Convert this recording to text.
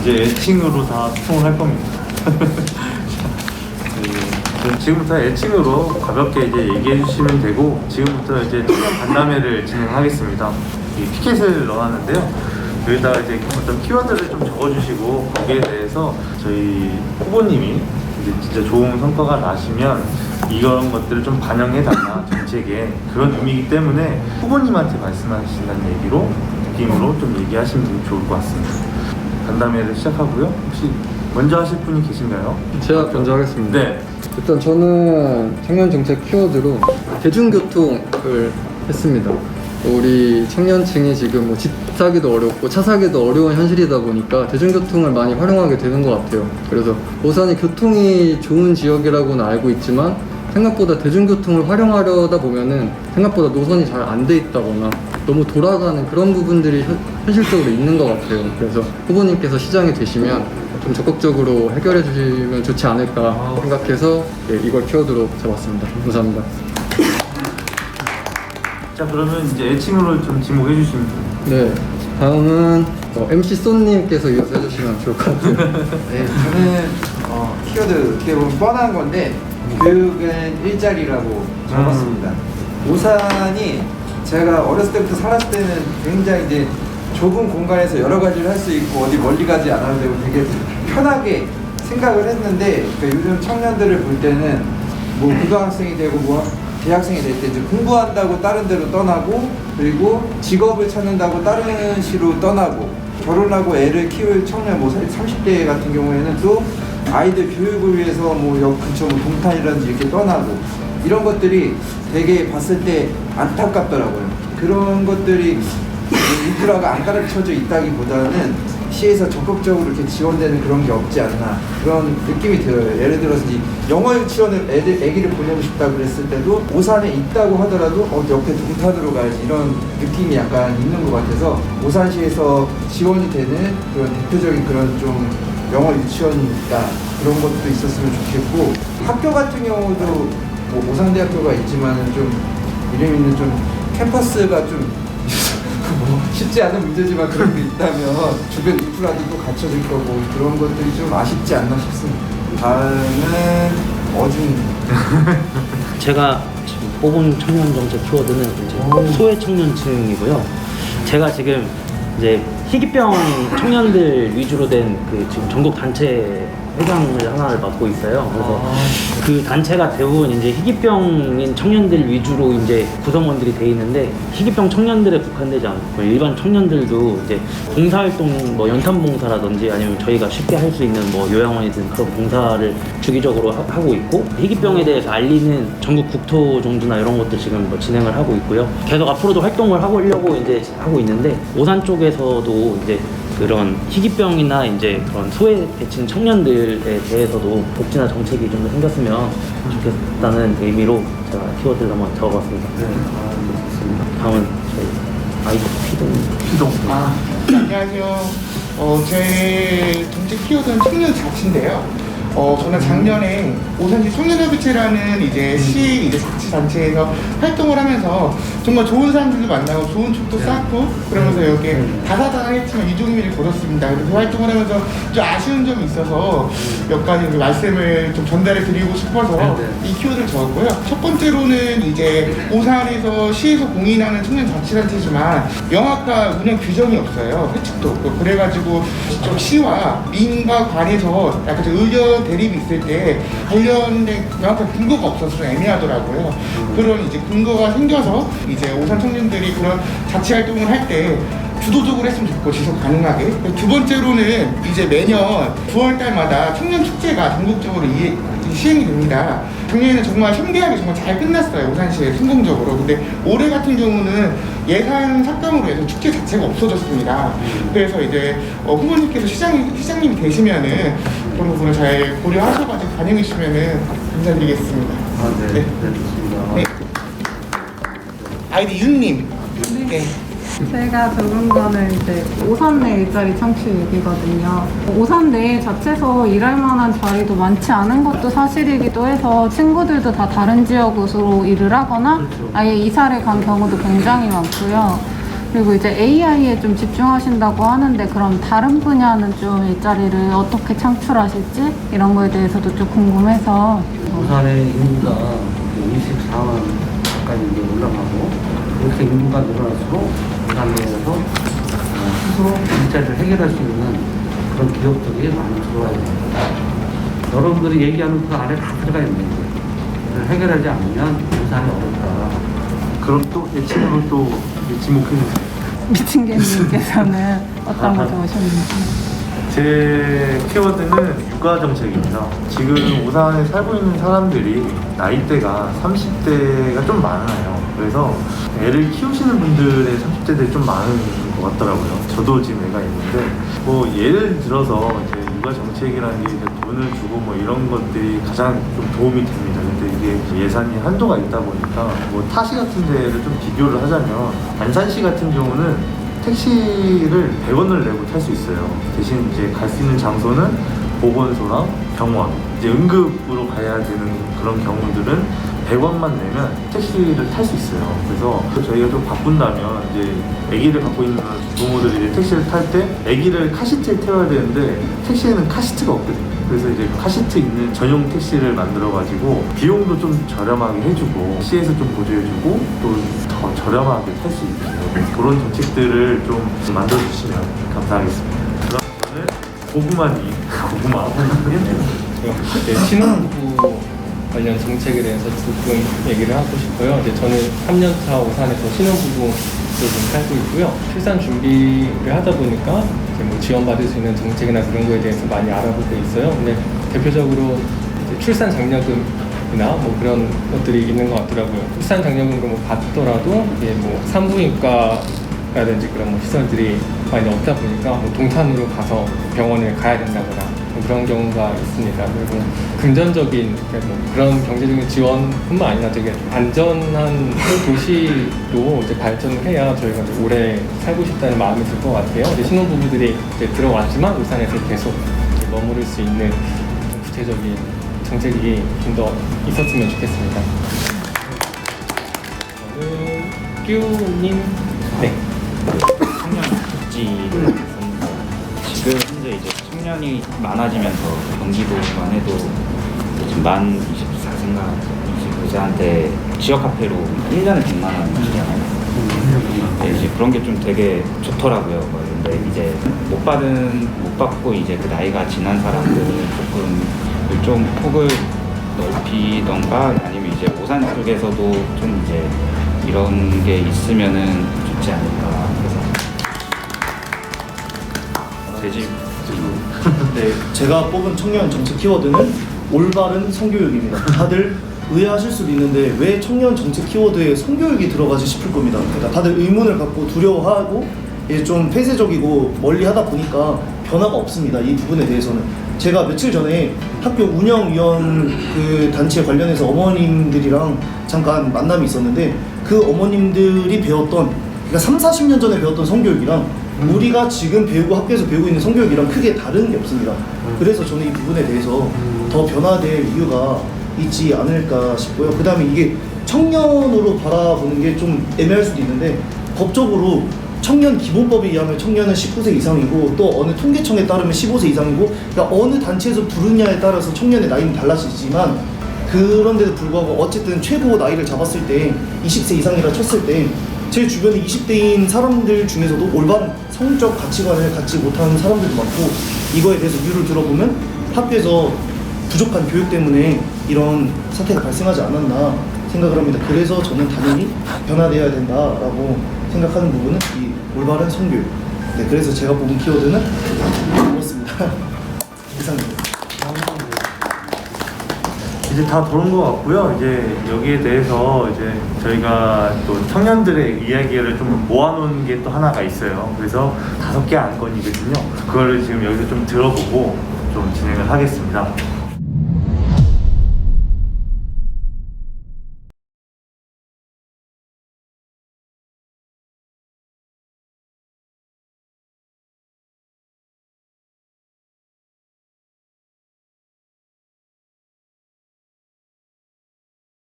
이제 애칭으로 다 소통을 할 겁니다. 네, 지금부터 애칭으로 가볍게 이제 얘기해 주시면 되고, 지금부터 이제 청년 간담회를 진행하겠습니다. 이 피켓을 넣어놨는데요. 여기다가 이제 어떤 키워드를 좀 적어주시고, 거기에 대해서 저희 후보님이 이제 진짜 좋은 성과가 나시면 이런 것들을 좀 반영해달라, 정책에. 그런 의미이기 때문에 후보님한테 말씀하신다는 얘기로, 느낌으로 좀 얘기하시면 좋을 것 같습니다. 간담회를 시작하고요. 혹시 먼저 하실 분이 계신가요? 제가 먼저 하겠습니다. 네. 일단 저는 청년 정책 키워드로 대중교통을 했습니다. 우리 청년층이 지금 뭐 집 사기도 어렵고 차 사기도 어려운 현실이다 보니까 대중교통을 많이 활용하게 되는 것 같아요. 그래서 오산이 교통이 좋은 지역이라고는 알고 있지만 생각보다 대중교통을 활용하려다 보면은 생각보다 노선이 잘 안 돼 있다거나 너무 돌아가는 그런 부분들이 현실적으로 있는 것 같아요. 그래서 후보님께서 시장이 되시면 좀 적극적으로 해결해 주시면 좋지 않을까 생각해서 이걸 키워드로 잡았습니다. 감사합니다. 자, 그러면 이제 애칭으로 좀 지목해 주시면 됩니다. 네, 다음은 MC 쏜님께서 이어서 해주시면 좋을 것 같아요. 네, 저는 키워드 어떻게 보면 뻔한 건데 교육은 일자리라고 적었습니다. 오산이 제가 어렸을 때부터 살았을 때는 굉장히 이제 좁은 공간에서 여러 가지를 할 수 있고 어디 멀리 가지 않아도 되고 되게 편하게 생각을 했는데, 그러니까 요즘 청년들을 볼 때는 뭐 고등학생이 되고 뭐 대학생이 될 때 이제 공부한다고 다른 데로 떠나고, 그리고 직업을 찾는다고 다른 시로 떠나고, 결혼하고 애를 키울 청년 뭐 30대 같은 경우에는 또 아이들 교육을 위해서 뭐 근처 뭐 동탄이라든지 이렇게 떠나고, 이런 것들이 되게 봤을 때 안타깝더라고요. 그런 것들이 인프라가 안 가르쳐져 있다기보다는 시에서 적극적으로 이렇게 지원되는 그런 게 없지 않나, 그런 느낌이 들어요. 예를 들어서 이 영어 유치원을 애기를 보내고 싶다 그랬을 때도 오산에 있다고 하더라도 옆에 동탄으로 가야지, 이런 느낌이 약간 있는 것 같아서 오산시에서 지원이 되는 그런 대표적인 그런 좀 영어 유치원이다, 그런 것도 있었으면 좋겠고, 학교 같은 경우도 뭐 오산대학교가 있지만은 좀 이름 있는 좀 캠퍼스가 좀 뭐 쉽지 않은 문제지만 그런 게 있다면 주변 인프라도 또 갖춰질 거고, 그런 것들이 좀 아쉽지 않나 싶습니다. 다음은 어준. 제가 지금 뽑은 청년 정책 키워드는 이제 소외 청년층이고요. 제가 지금 이제 희귀병 청년들 위주로 된 그 지금 전국 단체 회장을 하나를 맡고 있어요. 그래서 그 단체가 대부분 이제 희귀병인 청년들 위주로 이제 구성원들이 돼 있는데, 희귀병 청년들에 국한되지 않고 일반 청년들도 이제 봉사활동, 뭐 연탄봉사라든지 아니면 저희가 쉽게 할 수 있는 뭐 요양원이든 그런 봉사를 주기적으로 하고 있고, 희귀병에 대해서 알리는 전국 국토 종주나 이런 것도 지금 뭐 진행을 하고 있고요. 계속 앞으로도 활동을 하려고 이제 하고 있는데, 오산 쪽에서도 이제 그런 희귀병이나 이제 그런 소외계층 청년들에 대해서도 복지나 정책이 좀 더 생겼으면 좋겠다는 의미로 제가 키워드를 한번 적어봤습니다. 네. 좋습니다. 다음은 저희 아이돌 피동. 네, 안녕하세요. 제 정책 키워드는 청년 자치인데요. 저는 작년에 오산시 청년협의체라는 이제 시 이제 자치단체에서 활동을 하면서 정말 좋은 사람들도 만나고 좋은 촉도 쌓고, 그러면서 여기 다사다난했지만 이종의미를 거뒀습니다. 그래서 활동을 하면서 좀 아쉬운 점이 있어서 몇 가지 말씀을 좀 전달해 드리고 싶어서 이 키워드를 적었고요. 첫 번째로는 이제 오산에서 시에서 공인하는 청년 자치단체지만 명확한 운영 규정이 없어요. 회칙도 없고. 그래가지고 좀 시와 민과 관에서 약간 좀 의견 대립이 있을 때 관련된 명확한 근거가 없어서 좀 애매하더라고요. 그런 이제 근거가 생겨서 이제 오산 청년들이 그런 자치 활동을 할 때 주도적으로 했으면 좋겠고 지속 가능하게. 두 번째로는 이제 매년 9월 달마다 청년 축제가 전국적으로 시행이 됩니다. 작년에는 정말 현대하게 정말 잘 끝났어요, 오산시에 성공적으로. 근데 올해 같은 경우는 예산 삭감으로 해서 축제 자체가 없어졌습니다. 그래서 이제 후보님께서 시장님이 되시면은 그런 부분을 잘 고려하셔가지고 반영해 주시면은 감사드리겠습니다. 네. 네, 좋습니다. 네. 아이디 윤님. 네. 제가 적은 거는 이제 오산 내 일자리 창출 얘기거든요. 오산 내 자체에서 일할 만한 자리도 많지 않은 것도 사실이기도 해서 친구들도 다 다른 지역으로 일을 하거나 아예 이사를 간 경우도 굉장히 많고요. 그리고 이제 AI에 좀 집중하신다고 하는데 그럼 다른 분야는 좀 일자리를 어떻게 창출하실지 이런 거에 대해서도 좀 궁금해서. 부산의 인구가 24만 가까이 이제 올라가고 이렇게 인구가 늘어날수록 부산 내에서 스스로 일자리를 해결할 수 있는 그런 기업들이 많이 들어와야 됩니다. 여러분들이 얘기하는 그 안에 다 들어가 있는 거예요. 그걸 해결하지 않으면 부산이 어렵다. 그럼 또 예측으로 또 지목해주세요. 미친개님께서는 어떤 거 좋으셨는지. 제 키워드는 육아 정책입니다. 지금 오산에 살고 있는 사람들이 나이대가 30대가 좀 많아요. 그래서 애를 키우시는 분들의 30대들이 좀 많은 것 같더라고요. 저도 지금 애가 있는데 뭐 예를 들어서 이제 육아 정책이라는 게 이제 돈을 주고 뭐 이런 것들이 가장 좀 도움이 됩니다. 근데 이게 예산이 한도가 있다 보니까 뭐 타시 같은 데를 좀 비교를 하자면 안산시 같은 경우는 택시를 100원을 내고 탈 수 있어요. 대신 이제 갈 수 있는 장소는 보건소랑 병원, 이제 응급으로 가야 되는 그런 경우들은 100원만 내면 택시를 탈 수 있어요. 그래서 저희가 좀 바쁜다면 이제 아기를 갖고 있는 부모들이 이제 택시를 탈 때 아기를 카시트에 태워야 되는데 택시에는 카시트가 없거든요. 그래서 이제 카시트 있는 전용 택시를 만들어가지고 비용도 좀 저렴하게 해주고 시에서 좀 보조해주고 또 더 저렴하게 탈 수 있게 그런 정책들을 좀 만들어주시면 감사하겠습니다. 그다음에 고구마 네, 신혼부부 관련 정책에 대해서 조금 얘기를 하고 싶어요. 이제 저는 3년차 오산에서 신혼부부로 좀 살고 있고요. 출산 준비를 하다 보니까 이제 뭐 지원받을 수 있는 정책이나 그런 거에 대해서 많이 알아보고 있어요. 근데 대표적으로 이제 출산 장려금이나 뭐 그런 것들이 있는 것 같더라고요. 출산 장려금을 뭐 받더라도 이게 뭐 산부인과라든지 그런 뭐 시설들이 많이 없다 보니까 뭐 동탄으로 가서 병원에 가야 된다거나 뭐 그런 경우가 있습니다. 그리고 금전적인 뭐 그런 경제적인 지원뿐만 아니라 되게 안전한 도시로 이제 발전을 해야 저희가 이제 오래 살고 싶다는 마음이 들 것 같아요. 이제 신혼부부들이 이제 들어왔지만 울산에서 계속 이제 머무를 수 있는 좀 구체적인 정책이 좀 더 있었으면 좋겠습니다. 저는 뀨님 네. 청년 복지를 지금 현재 이제 청년이 많아지면서 경기도만 해도 지금 만 24세인가 25세한테 지역화폐로 1년에 100만 원 주잖아요. 네, 이제 그런 게 좀 되게 좋더라고요. 근데 이제 못 받고 이제 그 나이가 지난 사람들은 조금 좀 폭을 넓히던가 아니면 이제 오산 쪽에서도 좀 이제 이런 게 있으면은 좋지 않을까. 그래서 제 집. 네, 제가 뽑은 청년 정책 키워드는 올바른 성교육입니다. 다들 의아하실 수도 있는데 왜 청년 정책 키워드에 성교육이 들어가지 싶을 겁니다. 그러니까 다들 의문을 갖고 두려워하고 좀 폐쇄적이고 멀리하다 보니까 변화가 없습니다. 이 부분에 대해서는 제가 며칠 전에 학교 운영위원 그 단체 관련해서 어머님들이랑 잠깐 만남이 있었는데 그 어머님들이 배웠던 그러니까 30-40년 전에 배웠던 성교육이랑 우리가 지금 배우고 학교에서 배우고 있는 성교육이랑 크게 다른 게 없습니다. 그래서 저는 이 부분에 대해서 더 변화될 이유가 있지 않을까 싶고요. 그 다음에 이게 청년으로 바라보는 게 좀 애매할 수도 있는데 법적으로 청년 기본법에 의하면 청년은 19세 이상이고 또 어느 통계청에 따르면 15세 이상이고 그러니까 어느 단체에서 부르냐에 따라서 청년의 나이는 달라지지만 그런데도 불구하고 어쨌든 최고 나이를 잡았을 때 20세 이상이라 쳤을 때 제 주변에 20대인 사람들 중에서도 올바른 성적 가치관을 갖지 못하는 사람들도 많고 이거에 대해서 이유를 들어보면 학교에서 부족한 교육 때문에 이런 사태가 발생하지 않았나 생각을 합니다. 그래서 저는 당연히 변화되어야 된다라고 생각하는 부분은 이 올바른 성교육. 네, 그래서 제가 뽑은 키워드는 그렇습니다. 이상입니다. 이제 다 돌은 것 같고요. 이제 여기에 대해서 이제 저희가 또 청년들의 이야기를 좀 모아놓은 게 또 하나가 있어요. 그래서 5개 안건이거든요. 그거를 지금 여기서 좀 들어보고 좀 진행을 하겠습니다.